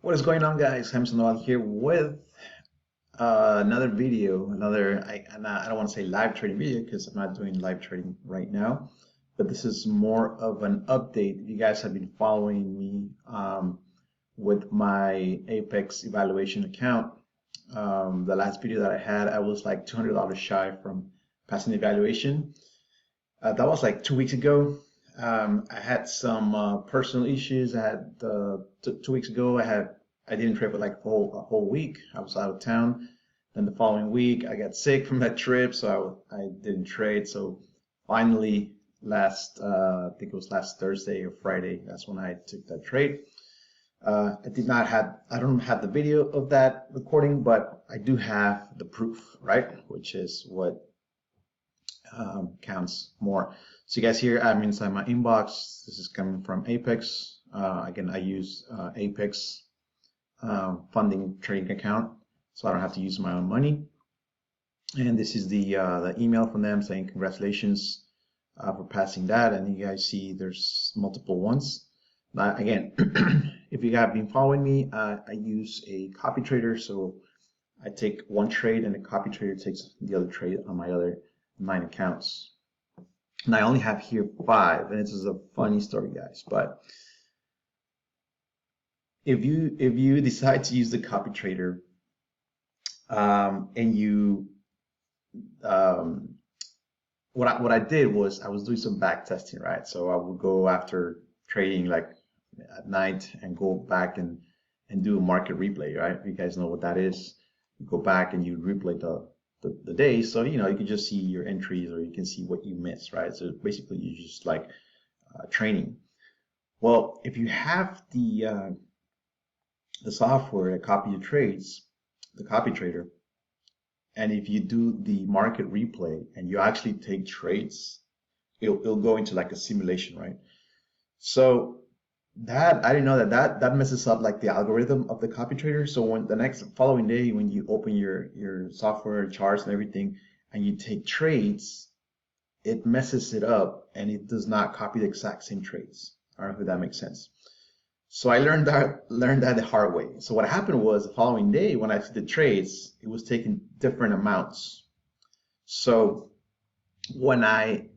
What is going on, guys? Hamson Noel here with another video, and I don't want to say live trading video because I'm not doing live trading right now, but this is more of an update. If you guys have been following me with my Apex evaluation account, the last video that I had, I was like $200 shy from passing the evaluation. That was like 2 weeks ago. I had some personal issues. I had 2 weeks ago. I didn't trade for like a whole week. I was out of town. Then the following week, I got sick from that trip, so I didn't trade. So finally, I think it was last Thursday or Friday, that's when I took that trade. I don't have the video of that recording, but I do have the proof, right? Which is what counts more. So you guys here, I'm inside my inbox. This is coming from Apex. Again, I use Apex funding trading account, so I don't have to use my own money. And this is the email from them saying congratulations for passing that. And you guys see there's multiple ones. Now, again, if you have been following me, I use a copy trader. So I take one trade and the copy trader takes the other trade on my other 9 accounts. And I only have here 5, and this is a funny story, guys. But if you decide to use the copy trader, and you what I did was I was doing some back testing, right? So I would go after trading like at night and go back and do a market replay, right? You guys know what that is. You go back and you replay the day, so you can just see your entries or you can see what you missed, right? So basically you just like training. Well, if you have the software that copy your trades, the copy trader, and if you do the market replay and you actually take trades, it'll go into like a simulation, right? So that I didn't know that messes up like the algorithm of the copy trader. So when the next following day, when you open your software charts and everything, and you take trades, it messes it up and it does not copy the exact same trades. I don't know if that makes sense. So I learned that the hard way. So what happened was the following day when I did the trades, it was taking different amounts. So when I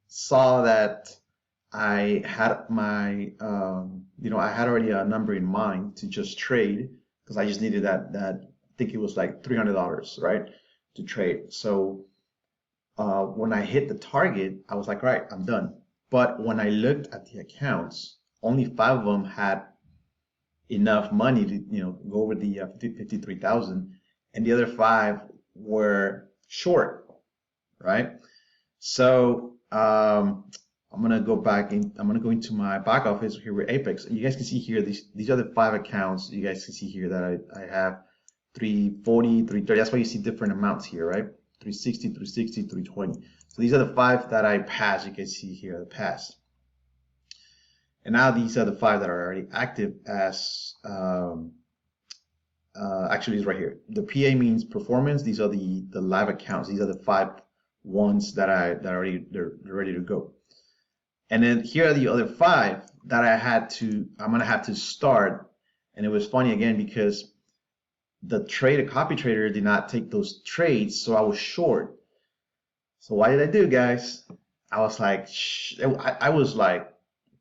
saw that I had my, I had already a number in mind to just trade because I just needed that I think it was like $300, right, to trade. So when I hit the target, I was like, right, I'm done. But when I looked at the accounts, only 5 of them had enough money to go over the 53,000, and the other 5 were short, right? So I'm gonna go back in. I'm gonna go into my back office here with Apex, and you guys can see here these are the 5 accounts. You guys can see here that I have 340, 330. That's why you see different amounts here, right? 360, 360, 320. So these are the 5 that I passed. You can see here the pass. And now these are the 5 that are already active as actually is right here. The PA means performance. These are the live accounts. These are the 5 ones that they're ready to go. And then here are the other 5 that I'm gonna have to start. And it was funny again because the copy trader did not take those trades, so I was short. So what did I do, guys? I was like, I was like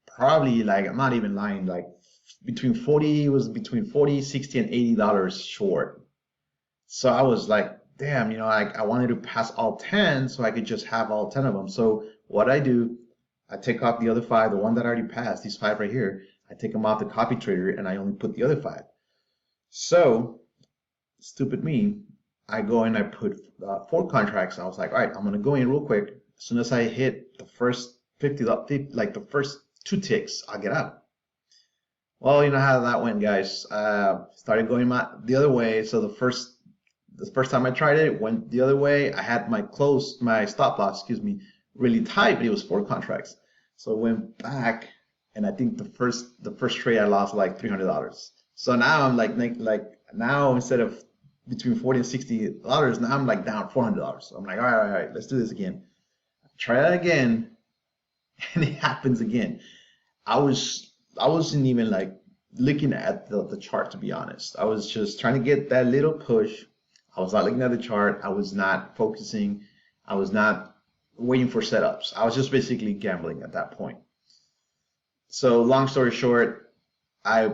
probably like, I'm not even lying, like between 40, 60 and $80 short. So I was like, damn, I wanted to pass all 10 so I could just have all 10 of them. So what I do, I take off the other 5, the one that I already passed, these 5 right here, I take them off the copy trader and I only put the other 5. So, stupid me, I go and I put 4 contracts. I was like, all right, I'm going to go in real quick. As soon as I hit the first 50, like the first 2 ticks, I'll get out. Well, you know how that went, guys. Started going the other way. So the first time I tried it went the other way. I had my stop loss, really tight, but it was 4 contracts. So I went back, and I think the first trade I lost like $300. So now I'm like now instead of between $40 and $60, now I'm like down $400. So I'm like, all right, let's do this again. Try that again, and it happens again. I wasn't even like looking at the chart, to be honest. I was just trying to get that little push. I was not looking at the chart. I was not focusing. I was not waiting for setups. I was just basically gambling at that point. So long story short, I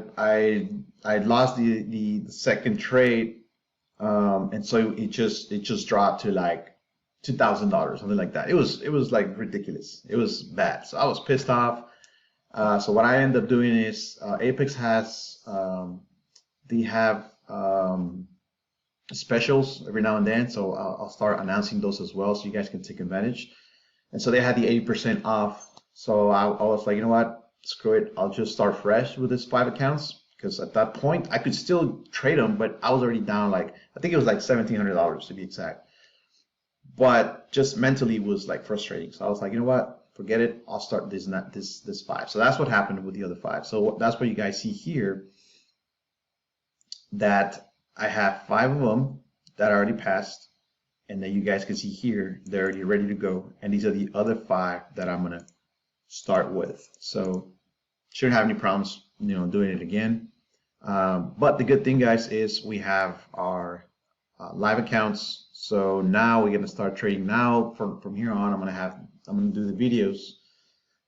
lost the second trade, and so it just dropped to like $2,000, something like that. It was like ridiculous. It was bad. So I was pissed off. So what I end up doing is Apex has they have specials every now and then. So I'll start announcing those as well, so you guys can take advantage. And so they had the 80% off. So I was like, you know what? Screw it. I'll just start fresh with this 5 accounts, because at that point I could still trade them, but I was already down like, I think it was like $1,700 to be exact. But just mentally was like frustrating. So I was like, you know what? Forget it. I'll start this 5. So that's what happened with the other 5. So that's what you guys see here, that I have 5 of them that already passed, and then you guys can see here they're already ready to go. And these are the other 5 that I'm gonna start with. So shouldn't have any problems, doing it again. But the good thing, guys, is we have our live accounts. So now we're gonna start trading. Now from here on, I'm gonna do the videos,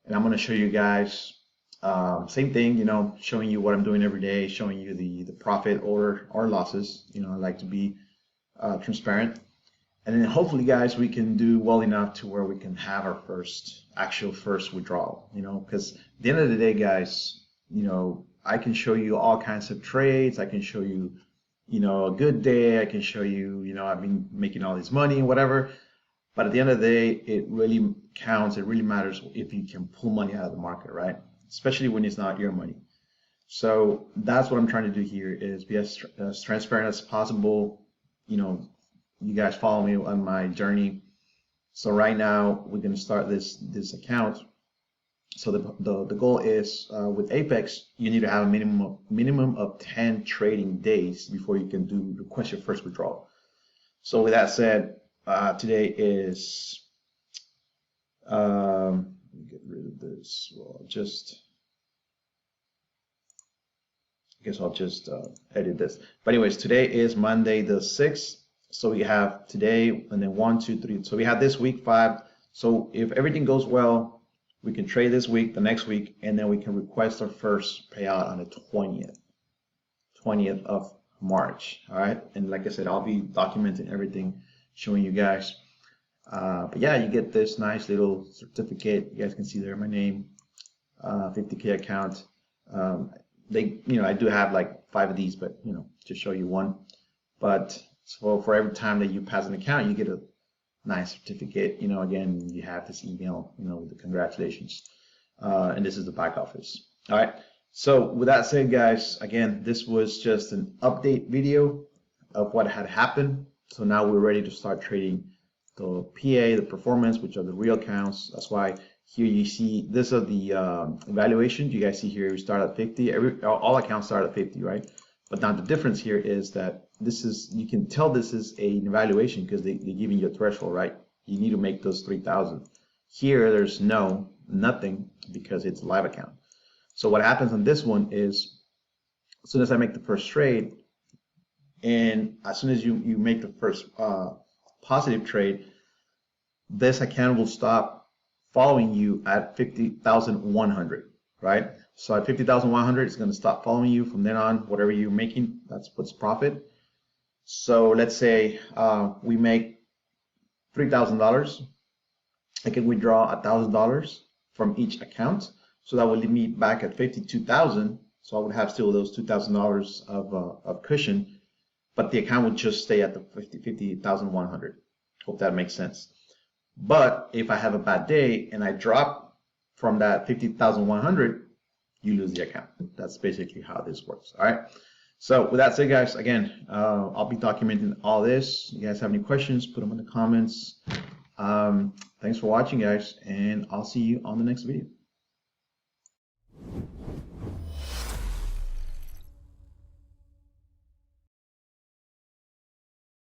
and I'm gonna show you guys same thing, showing you what I'm doing every day, showing you the profit or losses. I like to be transparent, and then hopefully, guys, we can do well enough to where we can have our actual first withdrawal. Because at the end of the day, guys, I can show you all kinds of trades. I can show you a good day. I can show you, I've been making all this money and whatever. But at the end of the day, it really counts. It really matters if you can pull money out of the market, right? Especially when it's not your money. So that's what I'm trying to do here, is be as transparent as possible. You guys follow me on my journey. So right now we're going to start this account. So the goal is with Apex, you need to have a minimum of 10 trading days before you can request your first withdrawal. So with that said, today is let me get rid of this. Well, I guess I'll just edit this. But anyways, today is Monday the 6th. So we have today, and then 1, 2, 3. So we have this week 5. So if everything goes well, we can trade this week, the next week, and then we can request our first payout on the 20th of March. All right. And like I said, I'll be documenting everything, showing you guys. But yeah, you get this nice little certificate. You guys can see there my name, 50K account. I do have like 5 of these, but to show you one. But so for every time that you pass an account, you get a nice certificate. Again, you have this email, with the congratulations. And this is the back office. All right. So with that said, guys, again, this was just an update video of what had happened. So now we're ready to start trading the PA, the performance, which are the real counts. That's why here you see, this are the evaluations. You guys see here, we start at 50. All accounts start at 50, right? But now the difference here is that you can tell this is an evaluation because they're giving you a threshold, right? You need to make those 3,000. Here, there's nothing because it's a live account. So what happens on this one is, as soon as I make the first trade, and as soon as you make the first positive trade, this account will stop following you at 50,100, right? So at 50,100, it's going to stop following you. From then on, whatever you're making, that's what's profit. So let's say we make $3,000. I can withdraw $1,000 from each account. So that will leave me back at 52,000. So I would have still those $2,000 of cushion, but the account would just stay at the 50,100. Hope that makes sense. But if I have a bad day and I drop from that 50,100, you lose the account. That's basically how this works. All right. So with that said, guys, again, I'll be documenting all this. You guys have any questions, put them in the comments. Thanks for watching, guys, and I'll see you on the next video.